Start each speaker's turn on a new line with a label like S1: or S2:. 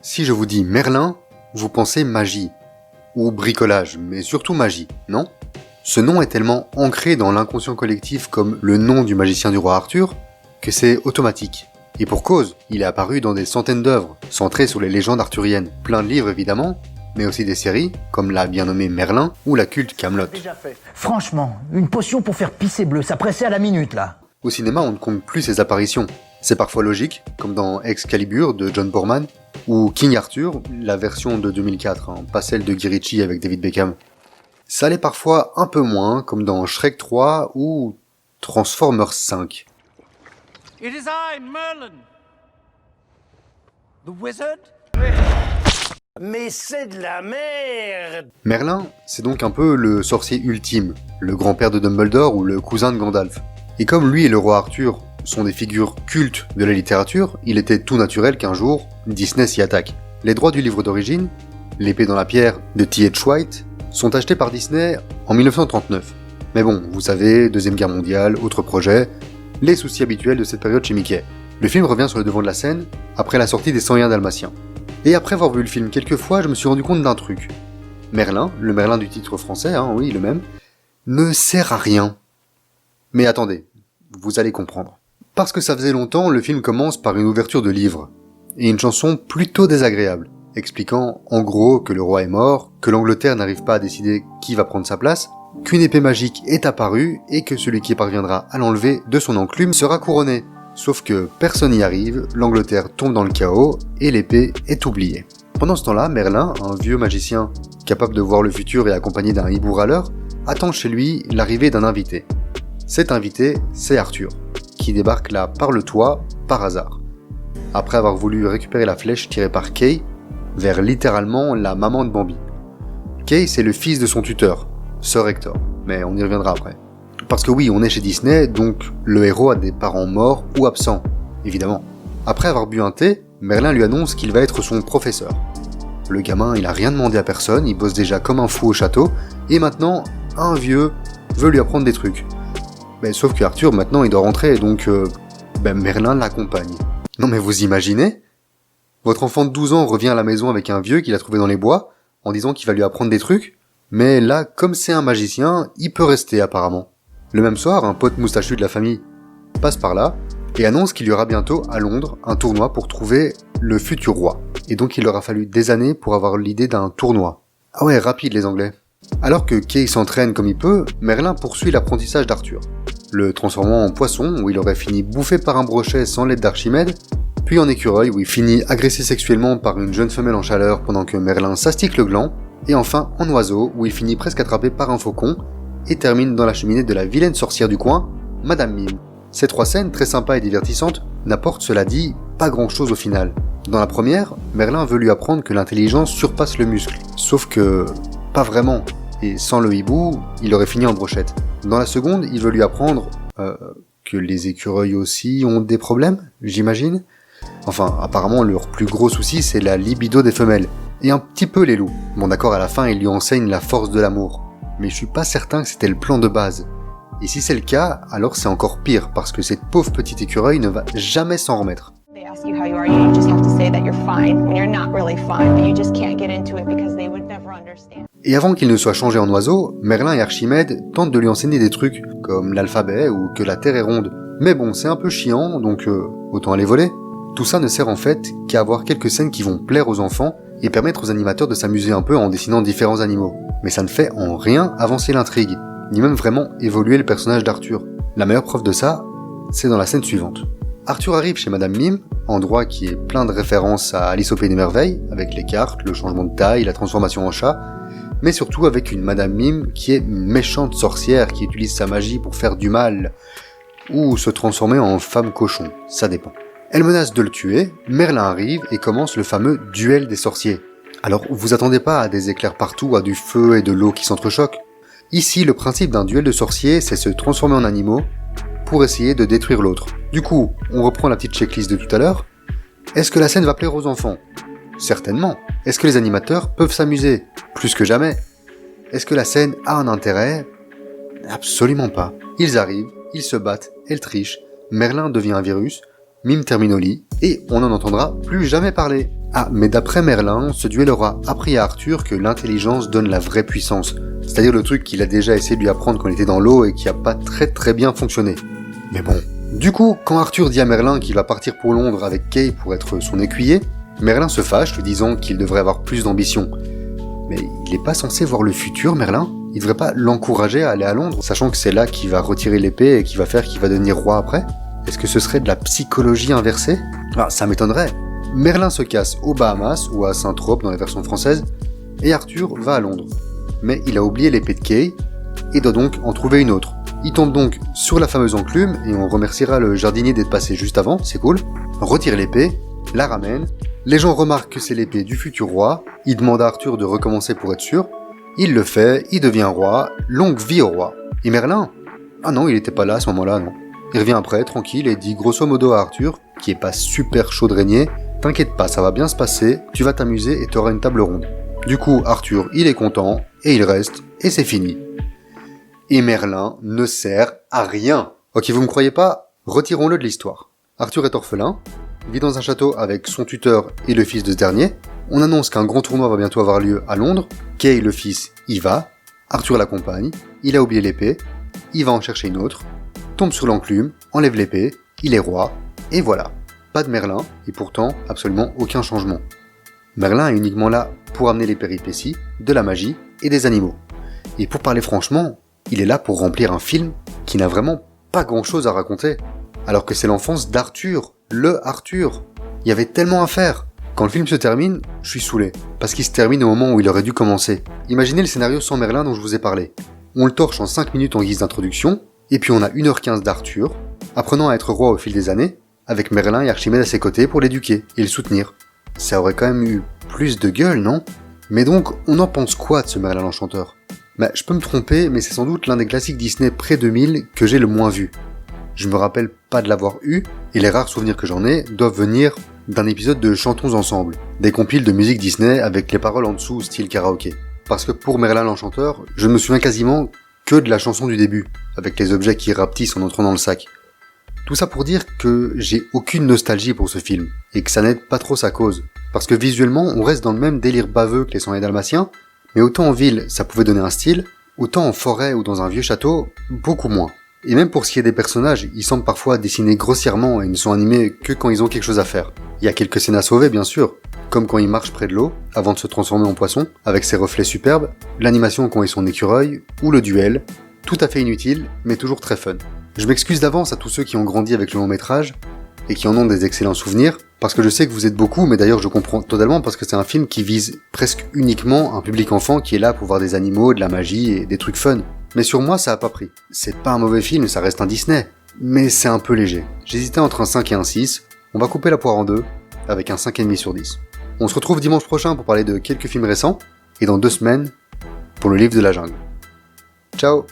S1: Si je vous dis Merlin, vous pensez magie, ou bricolage, mais surtout magie, non? Ce nom est tellement ancré dans l'inconscient collectif comme le nom du magicien du roi Arthur, que c'est automatique. Et pour cause, il est apparu dans des centaines d'œuvres, centrées sur les légendes arthuriennes, plein de livres évidemment, mais aussi des séries, comme la bien nommée Merlin ou la culte Camelot.
S2: Franchement, une potion pour faire pisser bleu, ça pressait à la minute là.
S1: Au cinéma, on ne compte plus ses apparitions. C'est parfois logique, comme dans Excalibur de John Boorman, ou King Arthur, la version de 2004, pas celle de Guy Ritchie avec David Beckham. Ça l'est parfois un peu moins, comme dans Shrek 3 ou Transformers 5.
S3: It is I, Merlin. The wizard?
S4: Mais c'est de la merde!
S1: Merlin, c'est donc un peu le sorcier ultime, le grand-père de Dumbledore ou le cousin de Gandalf. Et comme lui et le roi Arthur sont des figures cultes de la littérature, il était tout naturel qu'un jour, Disney s'y attaque. Les droits du livre d'origine, L'épée dans la pierre de T.H. White, sont achetés par Disney en 1939. Mais bon, vous savez, Deuxième Guerre mondiale, autre projet, les soucis habituels de cette période chez Mickey. Le film revient sur le devant de la scène après la sortie des 101 Dalmatiens. Et après avoir vu le film quelques fois, je me suis rendu compte d'un truc. Merlin, le Merlin du titre français, oui, le même, ne sert à rien. Mais attendez, vous allez comprendre. Parce que ça faisait longtemps, le film commence par une ouverture de livre, et une chanson plutôt désagréable, expliquant en gros que le roi est mort, que l'Angleterre n'arrive pas à décider qui va prendre sa place, qu'une épée magique est apparue, et que celui qui parviendra à l'enlever de son enclume sera couronné. Sauf que personne n'y arrive, l'Angleterre tombe dans le chaos, et l'épée est oubliée. Pendant ce temps-là, Merlin, un vieux magicien capable de voir le futur et accompagné d'un hibou râleur, attend chez lui l'arrivée d'un invité. Cet invité, c'est Arthur, qui débarque là par le toit, par hasard. Après avoir voulu récupérer la flèche tirée par Kay, vers littéralement la maman de Bambi. Kay, c'est le fils de son tuteur, Sir Hector, mais on y reviendra après. Parce que oui, on est chez Disney, donc le héros a des parents morts ou absents, évidemment. Après avoir bu un thé, Merlin lui annonce qu'il va être son professeur. Le gamin, il a rien demandé à personne, il bosse déjà comme un fou au château, et maintenant, un vieux veut lui apprendre des trucs. Mais sauf que Arthur, maintenant, il doit rentrer, donc Merlin l'accompagne. Non mais vous imaginez? Votre enfant de 12 ans revient à la maison avec un vieux qu'il a trouvé dans les bois, en disant qu'il va lui apprendre des trucs, mais là, comme c'est un magicien, il peut rester apparemment. Le même soir, un pote moustachu de la famille passe par là, et annonce qu'il y aura bientôt, à Londres, un tournoi pour trouver le futur roi. Et donc il leur a fallu des années pour avoir l'idée d'un tournoi. Ah ouais, rapide les Anglais. Alors que Kay s'entraîne comme il peut, Merlin poursuit l'apprentissage d'Arthur, le transformant en poisson où il aurait fini bouffé par un brochet sans l'aide d'Archimède, puis en écureuil où il finit agressé sexuellement par une jeune femelle en chaleur pendant que Merlin s'astique le gland, et enfin en oiseau où il finit presque attrapé par un faucon, et termine dans la cheminée de la vilaine sorcière du coin, Madame Mime. Ces trois scènes, très sympas et divertissantes, n'apportent cela dit pas grand chose au final. Dans la première, Merlin veut lui apprendre que l'intelligence surpasse le muscle, sauf que pas vraiment, et sans le hibou, il aurait fini en brochette. Dans la seconde, il veut lui apprendre que les écureuils aussi ont des problèmes, j'imagine. Enfin, apparemment leur plus gros souci c'est la libido des femelles, et un petit peu les loups. Bon d'accord, à la fin il lui enseigne la force de l'amour, mais je suis pas certain que c'était le plan de base. Et si c'est le cas, alors c'est encore pire, parce que cette pauvre petite écureuil ne va jamais s'en remettre.
S5: They ask you how you are, you just have to say that you're fine when you're not really fine, but you just can't get into it because they would never understand.
S1: Et avant qu'il ne soit changé en oiseau, Merlin et Archimède tentent de lui enseigner des trucs, comme l'alphabet ou que la Terre est ronde. Mais bon, c'est un peu chiant, donc autant aller voler. Tout ça ne sert en fait qu'à avoir quelques scènes qui vont plaire aux enfants et permettre aux animateurs de s'amuser un peu en dessinant différents animaux. Mais ça ne fait en rien avancer l'intrigue, ni même vraiment évoluer le personnage d'Arthur. La meilleure preuve de ça, c'est dans la scène suivante. Arthur arrive chez Madame Mime, endroit qui est plein de références à Alice au Pays des Merveilles, avec les cartes, le changement de taille, la transformation en chat, mais surtout avec une Madame Mime qui est une méchante sorcière qui utilise sa magie pour faire du mal, ou se transformer en femme cochon, ça dépend. Elle menace de le tuer, Merlin arrive et commence le fameux duel des sorciers. Alors vous attendez pas à des éclairs partout, à du feu et de l'eau qui s'entrechoquent. Ici, le principe d'un duel de sorciers, c'est se transformer en animaux pour essayer de détruire l'autre. Du coup, on reprend la petite checklist de tout à l'heure. Est-ce que la scène va plaire aux enfants? Certainement. Est-ce que les animateurs peuvent s'amuser? Plus que jamais. Est-ce que la scène a un intérêt? Absolument pas. Ils arrivent, ils se battent, elle triche, Merlin devient un virus, mime terminoli, et on n'en entendra plus jamais parler. Ah, mais d'après Merlin, ce duel aura appris à Arthur que l'intelligence donne la vraie puissance, c'est-à-dire le truc qu'il a déjà essayé de lui apprendre quand il était dans l'eau et qui a pas très bien fonctionné. Mais bon. Du coup, quand Arthur dit à Merlin qu'il va partir pour Londres avec Kay pour être son écuyer, Merlin se fâche, lui disant qu'il devrait avoir plus d'ambition. Mais il est pas censé voir le futur, Merlin ? Il devrait pas l'encourager à aller à Londres, sachant que c'est là qu'il va retirer l'épée et qu'il va faire qu'il va devenir roi après ? Est-ce que ce serait de la psychologie inversée ? Ah, ça m'étonnerait. Merlin se casse aux Bahamas ou à Saint-Trope dans la version française, et Arthur va à Londres. Mais il a oublié l'épée de Kay, et doit donc en trouver une autre. Il tombe donc sur la fameuse enclume, et on remerciera le jardinier d'être passé juste avant, c'est cool. Retire l'épée, la ramène, les gens remarquent que c'est l'épée du futur roi, il demande à Arthur de recommencer pour être sûr, il le fait, il devient roi, longue vie au roi. Et Merlin ? Ah non, il était pas là à ce moment-là, non. Il revient après, tranquille, et dit grosso modo à Arthur, qui est pas super chaud de régner, « T'inquiète pas, ça va bien se passer, tu vas t'amuser et t'auras une table ronde. » Du coup, Arthur, il est content, et il reste, et c'est fini. Et Merlin ne sert à rien. Ok, vous me croyez pas ? Retirons-le de l'histoire. Arthur est orphelin, vit dans un château avec son tuteur et le fils de ce dernier. On annonce qu'un grand tournoi va bientôt avoir lieu à Londres. Kay, le fils, y va. Arthur l'accompagne. Il a oublié l'épée. Il va en chercher une autre. Tombe sur l'enclume, enlève l'épée. Il est roi. Et voilà. Pas de Merlin, et pourtant absolument aucun changement. Merlin est uniquement là pour amener les péripéties, de la magie et des animaux. Et pour parler franchement, il est là pour remplir un film qui n'a vraiment pas grand chose à raconter. Alors que c'est l'enfance d'Arthur, le Arthur. Il y avait tellement à faire. Quand le film se termine, je suis saoulé, parce qu'il se termine au moment où il aurait dû commencer. Imaginez le scénario sans Merlin dont je vous ai parlé. On le torche en 5 minutes en guise d'introduction, et puis on a 1h15 d'Arthur, apprenant à être roi au fil des années, avec Merlin et Archimède à ses côtés pour l'éduquer et le soutenir. Ça aurait quand même eu plus de gueule, non ? Mais donc, on en pense quoi de ce Merlin l'Enchanteur ? Je peux me tromper, mais c'est sans doute l'un des classiques Disney pré-2000 que j'ai le moins vu. Je me rappelle pas de l'avoir eu, et les rares souvenirs que j'en ai doivent venir d'un épisode de Chantons Ensemble, des compiles de musique Disney avec les paroles en dessous style karaoké. Parce que pour Merlin l'Enchanteur, je ne me souviens quasiment que de la chanson du début, avec les objets qui rapetissent en entrant dans le sac. Tout ça pour dire que j'ai aucune nostalgie pour ce film, et que ça n'aide pas trop sa cause. Parce que visuellement, on reste dans le même délire baveux que les 101 Dalmatiens, mais autant en ville, ça pouvait donner un style, autant en forêt ou dans un vieux château, beaucoup moins. Et même pour ce qui est des personnages, ils semblent parfois dessinés grossièrement et ne sont animés que quand ils ont quelque chose à faire. Il y a quelques scènes à sauver, bien sûr, comme quand ils marchent près de l'eau, avant de se transformer en poisson, avec ses reflets superbes, l'animation quand ils sont en écureuil, ou le duel, tout à fait inutile, mais toujours très fun. Je m'excuse d'avance à tous ceux qui ont grandi avec le long métrage, et qui en ont des excellents souvenirs, parce que je sais que vous êtes beaucoup, mais d'ailleurs je comprends totalement parce que c'est un film qui vise presque uniquement un public enfant qui est là pour voir des animaux, de la magie et des trucs fun. Mais sur moi ça a pas pris. C'est pas un mauvais film, ça reste un Disney, mais c'est un peu léger. J'hésitais entre un 5 et un 6, on va couper la poire en deux, avec un 5,5 sur 10. On se retrouve dimanche prochain pour parler de quelques films récents, et dans 2 semaines, pour le livre de la jungle. Ciao!